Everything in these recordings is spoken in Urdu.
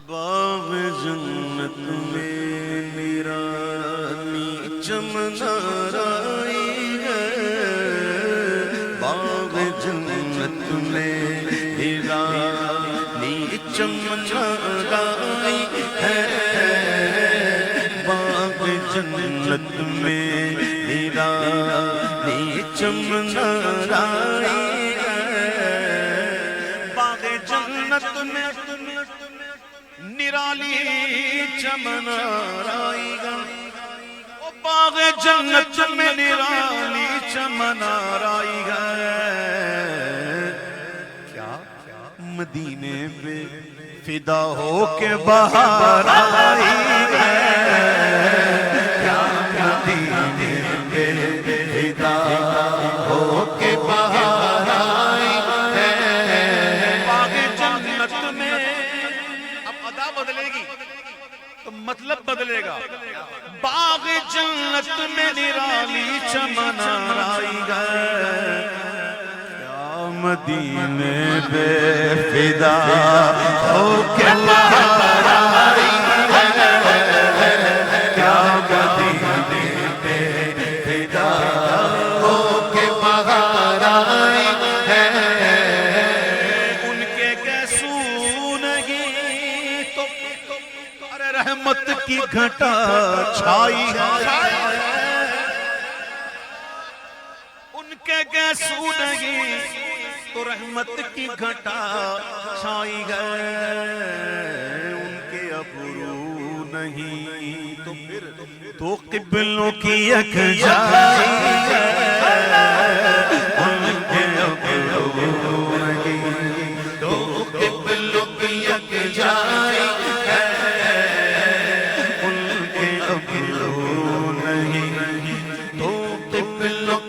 باغ جنت میں نرانی چمنارائی ہے، باغ جنت میں نرانی چمنارائی ہے، باغ جنت میں نرانی چمنارائی ہے، باغ جنت میں نرالی چمن آرائی گا، باغ جنت میں نرالی چمن آرائی گا، کیا مدینے پہ فدا ہو کے بہار آئی ہے، کیا مدینے پہ فدا ہو کے بہار آئی ہے، باغ جنت میں بدلے گی تو مطلب بدلے گا، باغ جنت میں نرالی چمن آرائی ہے، کیا مدینے پہ فدا ہو کے بہار آئی ہے، کیا مدینے پہ فدا ہو کے بہار آئی ہے، ان کے گیسو نہیں ارے رحمت کی گھٹا چھائی ہے، ان کے گیسو نہیں تو رحمت کی گھٹا چھائی ہے، ان کے ابرو نہیں تو پھر تو قبلوں کی یکجائی ہے، ان کے ابرو نہیں تو قبلوں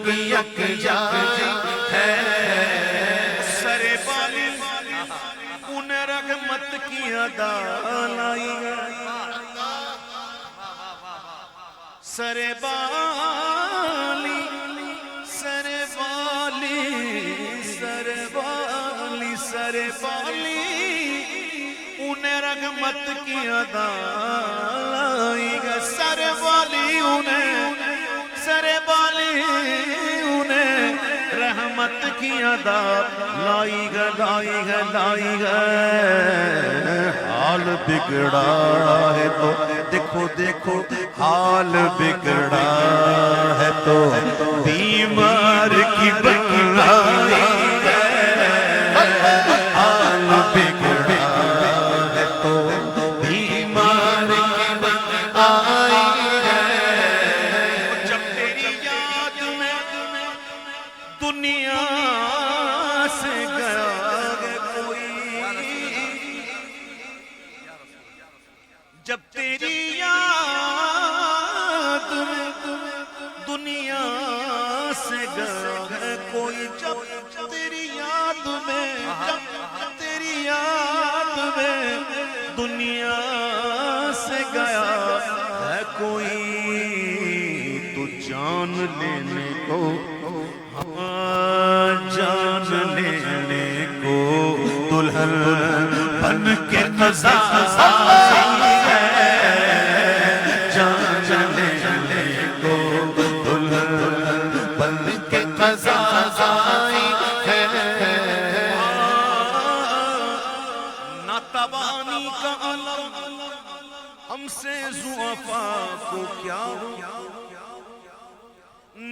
کی یکجائی ہے، سرے بالی انہیں رحمت کی ادا لائی ہے، سرے بالی سرے بالی سرے بالی سرے بالی انہیں رحمت کی ادا لائی ہے، سرے بالی انہیں سرے بالی انہیں رحمت کی ادا لائی ہے، لائی ہے، لائی ہے، حال بگڑا ہے تو دیکھو دیکھو حال بگڑا ہے تو بیمار کی بنائی ہے، حال بگڑا ہے تو بیمار کی بنائی ہے، جب تیری یاد میں دنیا سے گیا کوئی، جب تیری یاد میں دنیا سے گیا کوئی، جب تیری یاد میں جب تیری یاد میں دنیا سے گیا ہے کوئی، تو جان لینے کو جان لینے کو دلہن بن کے قضا آئی ہے، جان لینے کو دلہن بن کے قضا آئی ہے، ناتوانی کا علم ہم سے ضعفاء کو کیا ہو،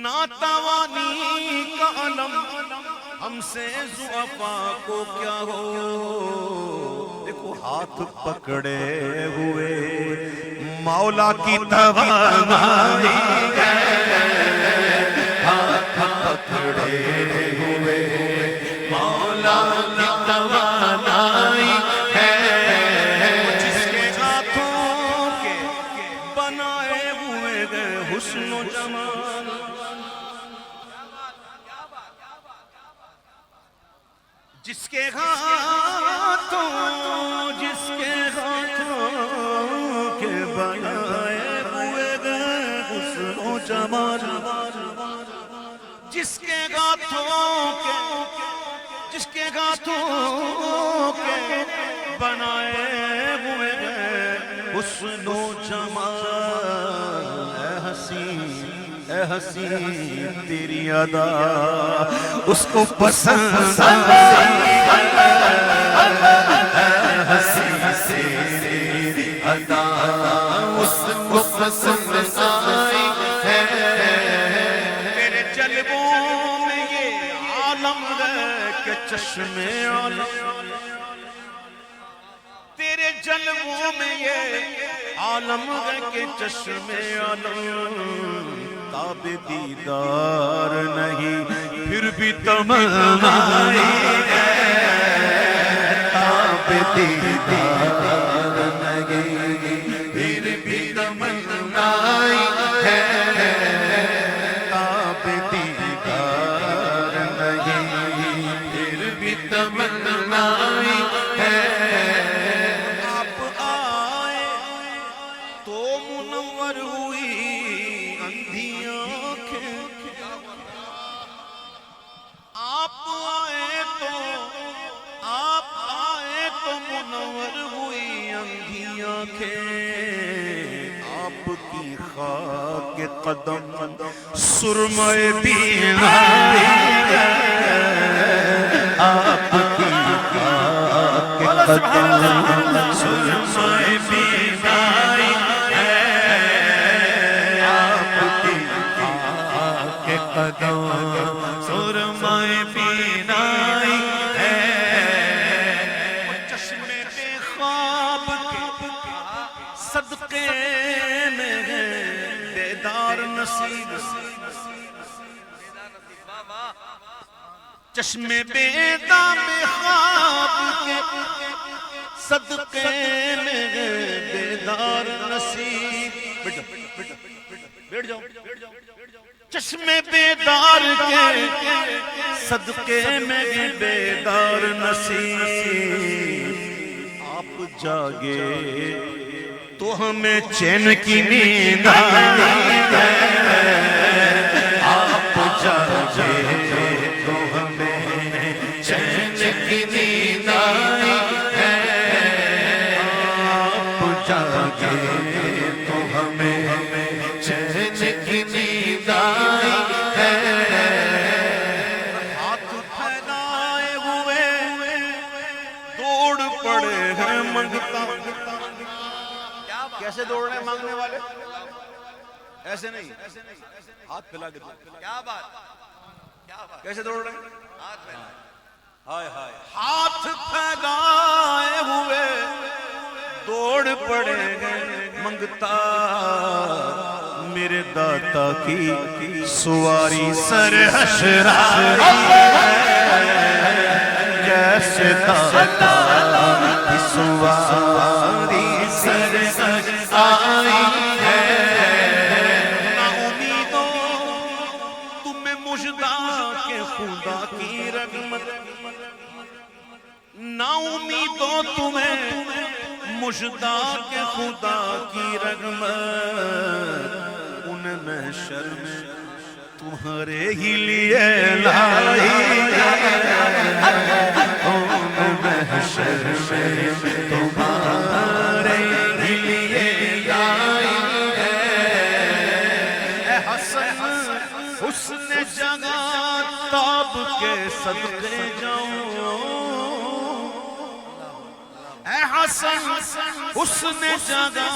ناتوانی کا علم ہم سے ضعفاء کو کیا ہو، دیکھو ہاتھ پکڑے ہوئے مولا کی توانائی ہے، ہاتھ پکڑے ہوئے مولا کی توانائی ہے، جس کے ہاتھوں کے بنائے ہوئے گئے حسن و جمال، جس کے ہاتھوں کے بنائے ہوئے گئے حسن و جمال، جس کے ہاتھوں کے بنائے ہوئے حسن و جمال، اے حسین تیری ادا اس کو پسند آئی، اے حسین تیری ادا اس کو پسند آئی ہے، تیرے جلووں میں یہ عالم ہے کہ چشمے عالم، تیرے جلووں میں یہ عالم ہے کہ چشمے عالم، تاب دیدار نہیں پھر بھی تمنائی ہے، تاب دیدار نہیں پھر بھی تمنائی ہے، تاب دیدار نہیں پھر بھی تمنائی ہے، آپ کی خاک قدم سرمے بینائی ہے، آپ کی خاک قدم سرمے بینائی ہے، آپ کی خاک قدم سرمے بینائی ہے، چشمے بے خواب کے صدقے میں بیدار نصیب، چشمے بیدار خواب کے صدقے میں بیدار نصیب، بیٹھ جاؤ، چشمے بیدار کے صدقے میں بیدار نصیب، آپ جاگے تو ہمیں چین کی نیند آئی ہے، آپ جاگے تو ہمیں چین کی نیند آئی ہے، آپ جاگے تو ہمیں چین کی نیند آئی ہے، ہاتھ پھیلائے ہوئے دوڑ پڑے ہیں منگتا، کیسے دوڑ رہے ہیں مانگنے والے؟ ایسے نہیں، ہاتھ پھیلا کے دوڑ، کیا بات، کیسے دوڑ رہے ہیں؟ ہائے ہائے، ہاتھ پھیلائے ہوئے دوڑ پڑے ہیں منگتا، میرے داتا کی سواری سر حشرائی ہے، جیسے داتا کی سواری سر آئی ہے، نا امیدوں تمہیں مژدہ کے خدا کی رحمت، نا امیدوں تمہیں مژدہ کے خدا کی رحمت، ان محشر میں تمہارے ہی لیے لائی ہے، ان محشر میں تمہارے ہی لیے لائی ہے، اے حسن حسن جگہ تاب کے صدقے جاؤں، اے حسن حسن جگہ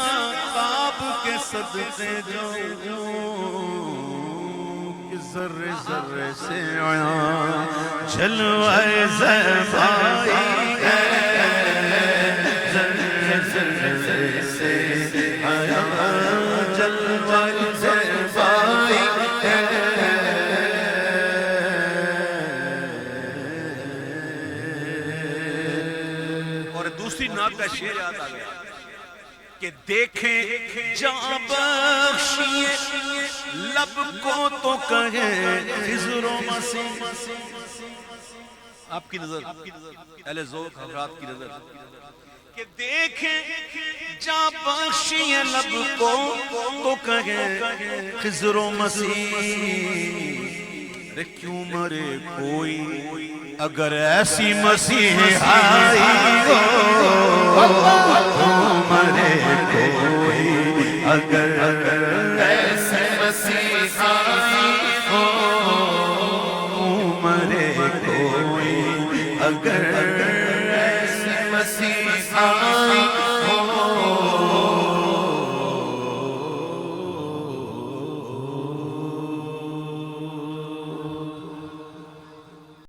تاب کے صدقے جاؤں، ذرے ذرے سے عیاں جلوہ زیبائی ہے، ذرے ذرے سے عیاں جلوہ زیبائی ہے، اور دوسری نعت کا شعر یاد آ گیا کہ دیکھیں جاں بخشیے لب کو تو کہیں خضر و مسیح، آپ کی نظر اہل ذوق حضرات کی نظر کہ دیکھیں جاں بخشیے لب کو تو کہیں خضر و مسیح، رے کیوں مرے کوئی اگر ایسی مسیح آئی ہو، مرے کوئی اگر ایسے مسیحا ہو مرے کوئی، اگر ایسے مسیحا